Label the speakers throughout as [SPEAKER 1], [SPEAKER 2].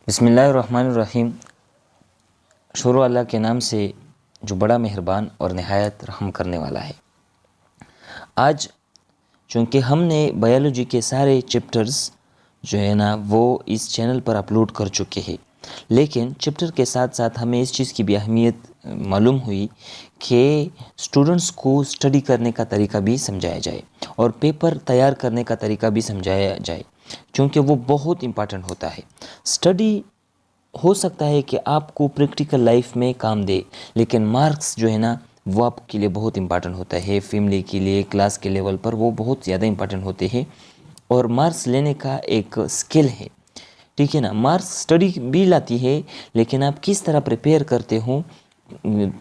[SPEAKER 1] बिस्मिल्लाहिर्रहमानिर्रहीम। शुरू अल्लाह के नाम से जो बड़ा मेहरबान और नहायत रहम करने वाला है। आज चूँकि हमने बायोलॉजी के सारे चैप्टर्स जो है ना वो इस चैनल पर अपलोड कर चुके हैं, लेकिन चैप्टर के साथ साथ हमें इस चीज़ की भी अहमियत मालूम हुई कि स्टूडेंट्स को स्टडी करने का तरीका भी समझाया जाए और पेपर तैयार करने का तरीका भी समझाया जाए, क्योंकि वो बहुत इम्पॉर्टेंट होता है। स्टडी हो सकता है कि आपको प्रैक्टिकल लाइफ में काम दे, लेकिन मार्क्स जो है ना वो आपके लिए बहुत इंपॉर्टेंट होता है। फैमिली के लिए, क्लास के लेवल पर वो बहुत ज़्यादा इंपॉर्टेंट होते हैं और मार्क्स लेने का एक स्किल है, ठीक है ना। मार्क्स स्टडी भी लाती है, लेकिन आप किस तरह प्रिपेयर करते हो,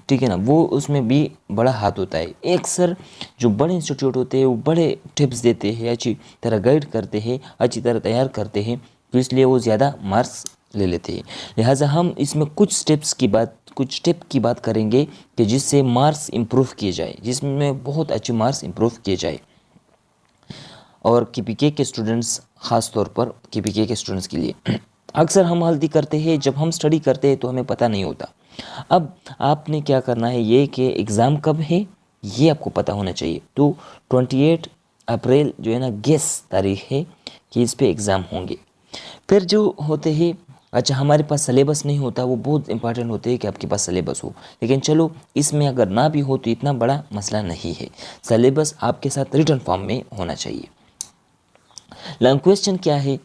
[SPEAKER 1] ठीक है ना, वो उसमें भी बड़ा हाथ होता है। एक सर जो बड़े इंस्टीट्यूट होते हैं वो बड़े टिप्स देते हैं, अच्छी तरह गाइड करते हैं, अच्छी तरह तैयार करते हैं, तो इसलिए वो ज़्यादा मार्क्स ले लेते हैं। लिहाजा हम इसमें कुछ स्टेप की बात करेंगे कि जिससे मार्क्स इम्प्रूव किए जाए, जिसमें बहुत अच्छे मार्क्स इम्प्रूव किए जाए। और केपीके के स्टूडेंट्स, ख़ास तौर पर केपीके के स्टूडेंट्स के लिए अक्सर हम गलती करते हैं, जब हम स्टडी करते हैं तो हमें पता नहीं होता। अब आपने क्या करना है ये कि एग्ज़ाम कब है ये आपको पता होना चाहिए। तो 28 अप्रैल जो है ना गेस तारीख है कि इस पे एग्ज़ाम होंगे। फिर जो होते हैं, अच्छा हमारे पास सिलेबस नहीं होता, वो बहुत इंपॉर्टेंट होते हैं कि आपके पास सिलेबस हो, लेकिन चलो इसमें अगर ना भी हो तो इतना बड़ा मसला नहीं है। सिलेबस आपके साथ रिटन फॉर्म में होना चाहिए। लॉन्ग क्वेश्चन क्या है?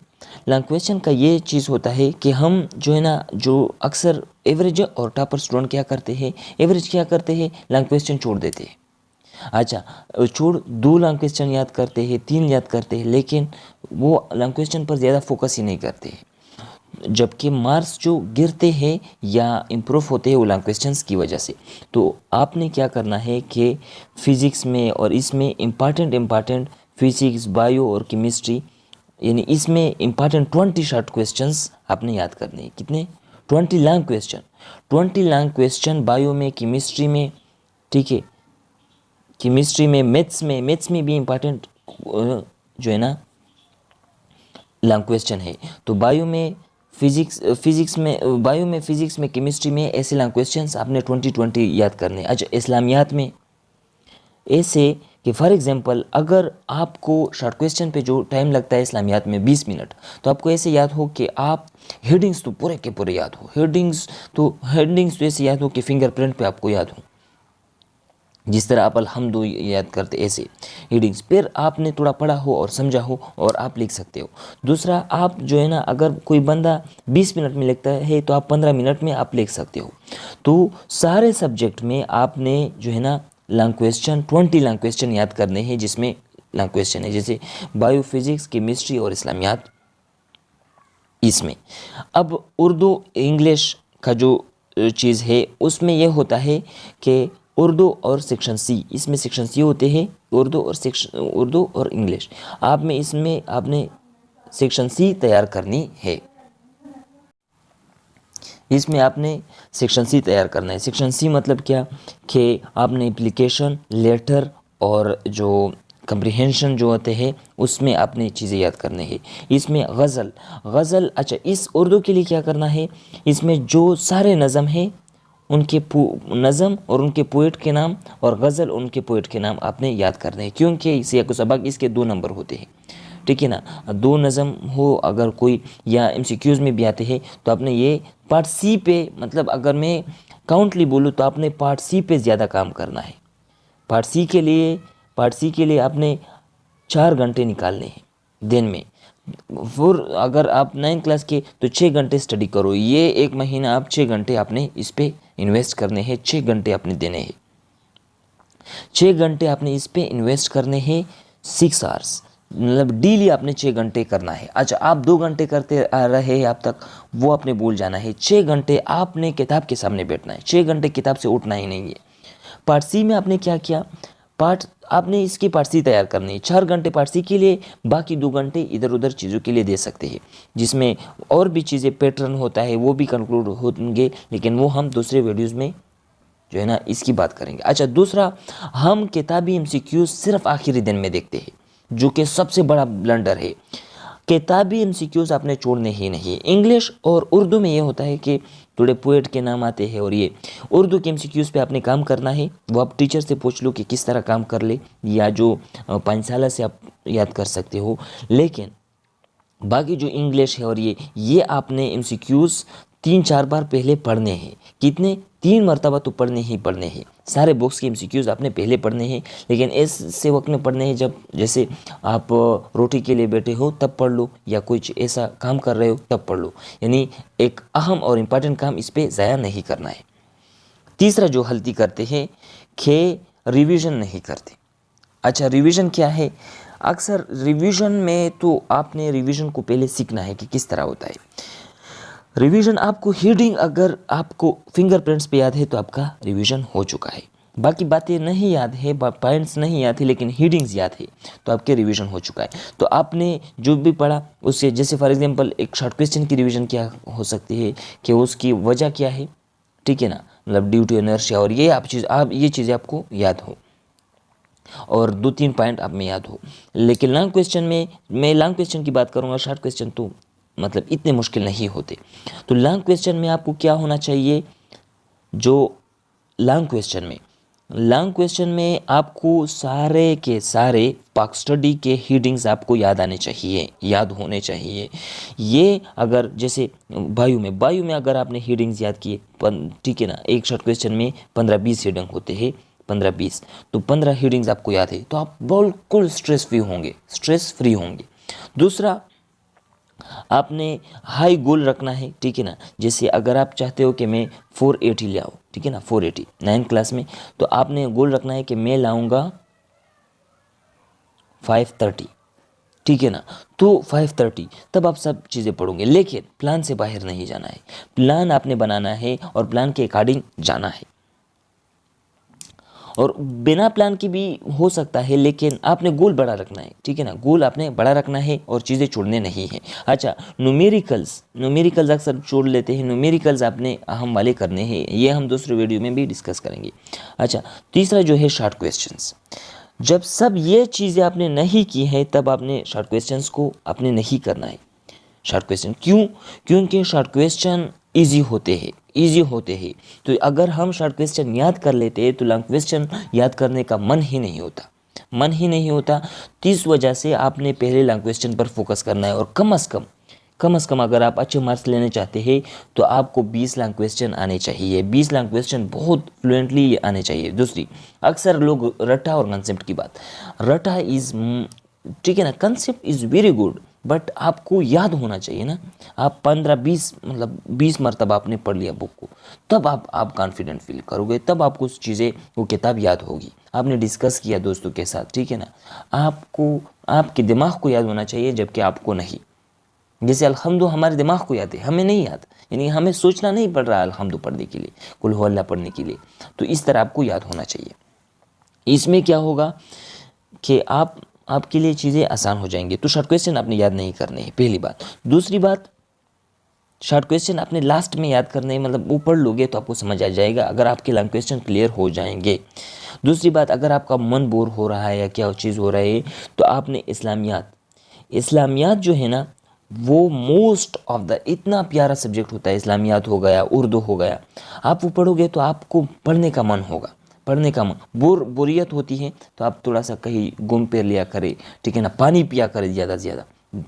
[SPEAKER 1] लॉन्ग क्वेश्चन का ये चीज़ होता है कि हम जो है ना, जो अक्सर एवरेज और टॉपर स्टूडेंट क्या करते हैं, एवरेज क्या करते हैं, लॉन्ग क्वेश्चन छोड़ देते हैं। अच्छा, छोड़ 2 लॉन्ग क्वेश्चन याद करते हैं, 3 याद करते हैं, लेकिन वो लॉन्ग क्वेश्चन पर ज़्यादा फोकस ही नहीं करते हैं। जबकि मार्क्स जो गिरते हैं या इम्प्रूव होते हैं वो लॉन्ग क्वेश्चंस की वजह से। तो आपने क्या करना है कि फिज़िक्स में और इसमें इम्पॉर्टेंट फिज़िक्स, बायो और केमिस्ट्री, यानी इसमें इम्पॉर्टेंट 20 शॉर्ट क्वेश्चंस आपने याद करने हैं। कितने? 20 long question. 20 long question bio में, केमिस्ट्री में, ठीक है, केमिस्ट्री में, मैथ्स में भी इम्पॉर्टेंट जो है ना लॉन्ग क्वेश्चन है। तो बायो में, फिज़िक्स में, केमिस्ट्री में ऐसे लॉन्ग क्वेश्चंस आपने 20 याद करने। अच्छा, इस्लामियात में ऐसे कि फॉर एग्जांपल अगर आपको शॉर्ट क्वेश्चन पे जो टाइम लगता है इस्लामियात में 20 मिनट, तो आपको ऐसे याद हो कि आप हेडिंग्स तो पूरे के पूरे याद हो, हेडिंग्स तो ऐसे याद हो कि फिंगरप्रिंट पे आपको याद हो, जिस तरह आप अल्हम्दु याद करते ऐसे हेडिंग्स। फिर आपने थोड़ा पढ़ा हो और समझा हो और आप लिख सकते हो। दूसरा, आप जो है ना, अगर कोई बंदा 20 मिनट में लिखता है तो आप 15 मिनट में आप लिख सकते हो। तो सारे सब्जेक्ट में आपने जो है ना लॉन्ग क्वेश्चन 20 लॉन्ग क्वेश्चन याद करने हैं, जिसमें लॉन्ग क्वेश्चन है जैसे बायो, फिजिक्स, केमिस्ट्री और इस्लामियात इसमें। अब उर्दू इंग्लिश का जो चीज़ है उसमें यह होता है कि उर्दू और सेक्शन सी, इसमें सेक्शन सी होते हैं, उर्दू और इंग्लिश। इसमें आपने सेक्शन सी तैयार करनी है। इसमें आपने सेक्शन सी तैयार करना है। सेक्शन सी मतलब क्या कि आपने एप्लीकेशन, लेटर और जो कंप्रीहेंशन जो होते हैं उसमें आपने चीज़ें याद करनी है। इसमें गज़ल, अच्छा इस उर्दू के लिए क्या करना है, इसमें जो सारे नज़म हैं उनके नज़म और उनके पोइट के नाम और गज़ल उनके पोइट के नाम आपने याद करने हैं, क्योंकि सियाक़ सबक इसके 2 नंबर होते हैं, ठीक है ना। 2 नज़म हो अगर कोई, या एमसीक्यूज़ में भी आते हैं, तो आपने ये पार्ट सी पे, मतलब अगर मैं काउंटली बोलूँ तो आपने पार्ट सी पे ज़्यादा काम करना है। पार्ट सी के लिए आपने 4 घंटे निकालने हैं दिन में। फिर अगर आप 9th क्लास के तो 6 घंटे स्टडी करो। ये 1 महीना आप 6 घंटे आपने इस पे इन्वेस्ट करने हैं, 6 घंटे आपने देने हैं, 6 घंटे आपने इस पे इन्वेस्ट करने हैं। 6 आवर्स मतलब डेली आपने 6 घंटे करना है। अच्छा, आप 2 घंटे करते आ रहे हैं अब तक, वो आपने भूल जाना है। 6 घंटे आपने किताब के सामने बैठना है, 6 घंटे किताब से उठना ही नहीं है। पार्ट सी में आपने क्या किया, आपने इसकी पार्ट सी तैयार करनी है। 4 घंटे पार्ट सी के लिए, बाकी 2 घंटे इधर उधर चीज़ों के लिए दे सकते हैं, जिसमें और भी चीज़ें, पैटर्न होता है वो भी कंक्लूड होंगे, लेकिन वो हम दूसरे वीडियोज़ में जो है ना इसकी बात करेंगे। अच्छा, दूसरा, हम किताबी एमसीक्यू सिर्फ आखिरी दिन में देखते हैं, जो कि सबसे बड़ा ब्लंडर है। किताबी एमसीक्यूज आपने छोड़ने ही नहीं है। इंग्लिश और उर्दू में ये होता है कि थोड़े पोएट के नाम आते हैं, और ये उर्दू के एमसीक्यूज पे आपने काम करना है। वो आप टीचर से पूछ लो कि किस तरह काम कर ले, या जो पांचशाला से आप याद कर सकते हो। लेकिन बाकी जो इंग्लिश है और ये आपने एमसीक्यूज 3-4 बार पहले पढ़ने हैं। कितने? 3 मरतबा तो पढ़ने ही पढ़ने हैं। सारे बुक्स के एमसीक्यूज आपने पहले पढ़ने हैं, लेकिन ऐसे वक्त में पढ़ने हैं जब जैसे आप रोटी के लिए बैठे हो तब पढ़ लो, या कुछ ऐसा काम कर रहे हो तब पढ़ लो। यानी एक अहम और इम्पॉर्टेंट काम इस पर ज़ाया नहीं करना है। तीसरा जो गलती करते हैं कि रिवीजन नहीं करते। अच्छा, रिवीजन क्या है? अक्सर रिवीजन में तो आपने रिवीजन को पहले सीखना है कि किस तरह होता है रिवीजन। आपको हीडिंग अगर आपको फिंगरप्रिंट्स पे याद है तो आपका रिवीजन हो चुका है। बाकी बातें नहीं याद है, पॉइंट्स नहीं याद है, लेकिन हीडिंग्स याद है तो आपके रिवीजन हो चुका है। तो आपने जो भी पढ़ा उससे, जैसे फॉर एग्जांपल एक शॉर्ट क्वेश्चन की रिवीजन क्या हो सकती है कि उसकी वजह क्या है, ठीक है ना, मतलब ड्यू टू इनर्शिया, और ये ये चीज़ें आपको याद हो और 2-3 पॉइंट आप में याद हो। लेकिन लॉन्ग क्वेश्चन में, मैं लॉन्ग क्वेश्चन की बात करूँगा, शॉर्ट क्वेश्चन तो मतलब इतने मुश्किल नहीं होते। तो लॉन्ग क्वेश्चन में आपको क्या होना चाहिए? जो लॉन्ग क्वेश्चन में आपको सारे के सारे पाक स्टडी के हीडिंग्स आपको याद आने चाहिए, याद होने चाहिए। ये अगर जैसे बायो में अगर आपने हीडिंग्स याद किए, ठीक है ना, एक शॉर्ट क्वेश्चन में 15-20 हीडिंग होते हैं, 15-20, तो 15 हीडिंग्स आपको याद है तो आप बिल्कुल स्ट्रेस फ्री होंगे। दूसरा, आपने हाई गोल रखना है, ठीक है ना। जैसे अगर आप चाहते हो कि मैं 480 ले आऊँ, ठीक है ना, 480 9th क्लास में, तो आपने गोल रखना है कि मैं लाऊंगा 530, ठीक है ना। तो 530 तब आप सब चीज़ें पढ़ोगे, लेकिन प्लान से बाहर नहीं जाना है। प्लान आपने बनाना है और प्लान के अकॉर्डिंग जाना है। और बिना प्लान के भी हो सकता है, लेकिन आपने गोल बड़ा रखना है, ठीक है ना, गोल आपने बड़ा रखना है और चीज़ें छोड़ने नहीं है। अच्छा, न्यूमेरिकल्स अक्सर छोड़ लेते हैं। न्यूमेरिकल्स आपने अहम वाले करने हैं, ये हम दूसरे वीडियो में भी डिस्कस करेंगे। अच्छा, तीसरा जो है शॉर्ट क्वेश्चंस। जब सब ये चीज़ें आपने नहीं की हैं तब आपने शॉर्ट क्वेश्चंस को आपने नहीं करना है। शॉर्ट क्वेश्चन क्यों? क्योंकि शॉर्ट क्वेश्चन इजी होते हैं। तो अगर हम शॉर्ट क्वेश्चन याद कर लेते हैं तो लॉन्ग क्वेश्चन याद करने का मन ही नहीं होता। तो इस वजह से आपने पहले लॉन्ग क्वेश्चन पर फोकस करना है, और कम से कम अगर आप अच्छे मार्क्स लेने चाहते हैं तो आपको 20 लॉन्ग क्वेश्चन आने चाहिए। 20 लॉन्ग क्वेश्चन बहुत फ्लुएंटली आने चाहिए। दूसरी, अक्सर लोग रटा और कंसेप्ट की बात, रटा इज़, ठीक है ना, concept is very good, but आपको याद होना चाहिए ना। आप 15-20 मतलब 20 मरतबा आपने पढ़ लिया बुक को, तब आप कॉन्फिडेंट फील करोगे, तब आपको उस चीज़ें, वो किताब याद होगी। आपने डिस्कस किया दोस्तों के साथ, ठीक है ना, आपको आपके दिमाग को याद होना चाहिए, जबकि आपको नहीं। जैसे अल्हम्दु हमारे दिमाग को याद है, हमें नहीं याद, यानी हमें सोचना नहीं पड़ रहा अल्हम्दु पढ़ने के लिए, कुल हु अल्लाह पढ़ने के लिए। तो इस तरह आपको याद होना चाहिए। इसमें क्या होगा कि आपके लिए चीज़ें आसान हो जाएंगी। तो शॉर्ट क्वेश्चन आपने याद नहीं करने हैं, पहली बात। दूसरी बात, शॉर्ट क्वेश्चन आपने लास्ट में याद करने हैं, मतलब वो पढ़ लोगे तो आपको समझ आ जाएगा अगर आपके लॉन्ग क्वेश्चन क्लियर हो जाएंगे। दूसरी बात, अगर आपका मन बोर हो रहा है या क्या चीज़ हो रहा है तो आपने इस्लामियात जो है ना, वो मोस्ट ऑफ द इतना प्यारा सब्जेक्ट होता है। इस्लामियात हो गया, उर्दू हो गया, आप वो पढ़ोगे तो आपको पढ़ने का मन होगा, बोरियत होती है तो आप थोड़ा सा कहीं घूम फिर लिया करें, ठीक है ना, पानी पिया करें, ज़्यादा से ज़्यादा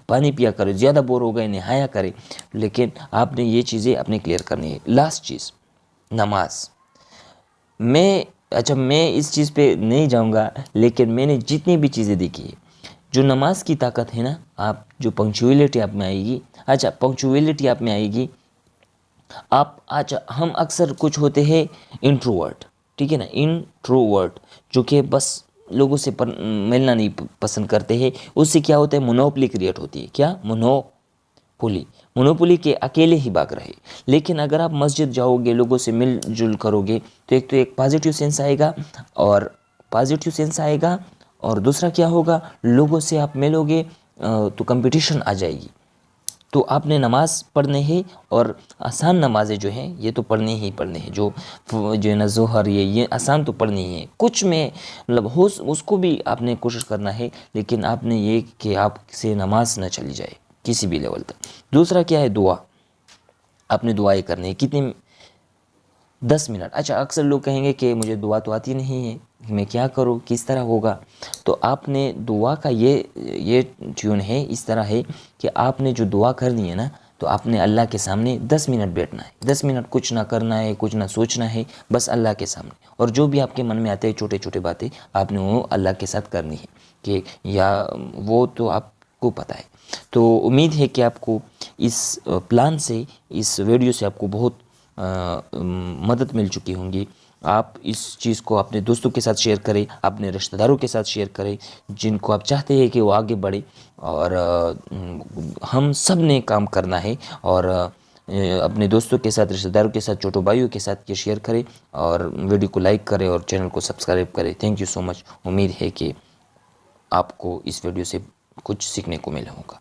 [SPEAKER 1] पानी पिया करें, ज़्यादा बोर हो गए नहाया करें। लेकिन आपने ये चीज़ें अपने क्लियर करनी है। लास्ट चीज़, नमाज। मैं इस चीज़ पे नहीं जाऊंगा, लेकिन मैंने जितनी भी चीज़ें देखी है, जो नमाज की ताकत है ना, आप जो पंक्चुअलिटी आप में आएगी, अच्छा पंक्चुअलिटी आप में आएगी। हम अक्सर कुछ होते हैं इंट्रोवर्ट, ठीक है ना, इंट्रोवर्ट जो कि बस लोगों से मिलना नहीं पसंद करते हैं। उससे क्या होता है, मोनोपोली क्रिएट होती है। क्या? मोनोपोली के अकेले ही भाग रहे। लेकिन अगर आप मस्जिद जाओगे, लोगों से मिलजुल करोगे तो एक पॉजिटिव सेंस आएगा, और दूसरा क्या होगा, लोगों से आप मिलोगे तो कंपटीशन आ जाएगी। तो आपने नमाज पढ़ने हैं, और आसान नमाजें जो हैं ये तो पढ़ने हैं, जो है ना ज़ोहर, ये आसान तो पढ़नी है। कुछ में मतलब हो उसको भी आपने कोशिश करना है, लेकिन आपने ये कि आपसे नमाज न चली जाए, किसी भी लेवल तक। दूसरा क्या है, दुआ। आपने दुआएं करनी है। कितनी? 10 मिनट। अच्छा, अक्सर लोग कहेंगे कि मुझे दुआ तो आती नहीं है, मैं क्या करूं, किस तरह होगा? तो आपने दुआ का ये ट्यून है, इस तरह है कि आपने जो दुआ करनी है ना, तो आपने अल्लाह के सामने 10 मिनट बैठना है। 10 मिनट कुछ ना करना है, कुछ ना सोचना है, बस अल्लाह के सामने। और जो भी आपके मन में आते हैं छोटे छोटे बातें, आपने वो अल्लाह के साथ करनी है कि या वो तो आपको पता है। तो उम्मीद है कि आपको इस प्लान से, इस वीडियो से आपको बहुत मदद मिल चुकी होंगी। आप इस चीज़ को अपने दोस्तों के साथ शेयर करें, अपने रिश्तेदारों के साथ शेयर करें, जिनको आप चाहते हैं कि वो आगे बढ़े। और हम सब ने काम करना है। और अपने दोस्तों के साथ, रिश्तेदारों के साथ, छोटो भाइयों के साथ ये शेयर करें और वीडियो को लाइक करें और चैनल को सब्सक्राइब करें। Thank you so much. उम्मीद है कि आपको इस वीडियो से कुछ सीखने को मिला होगा।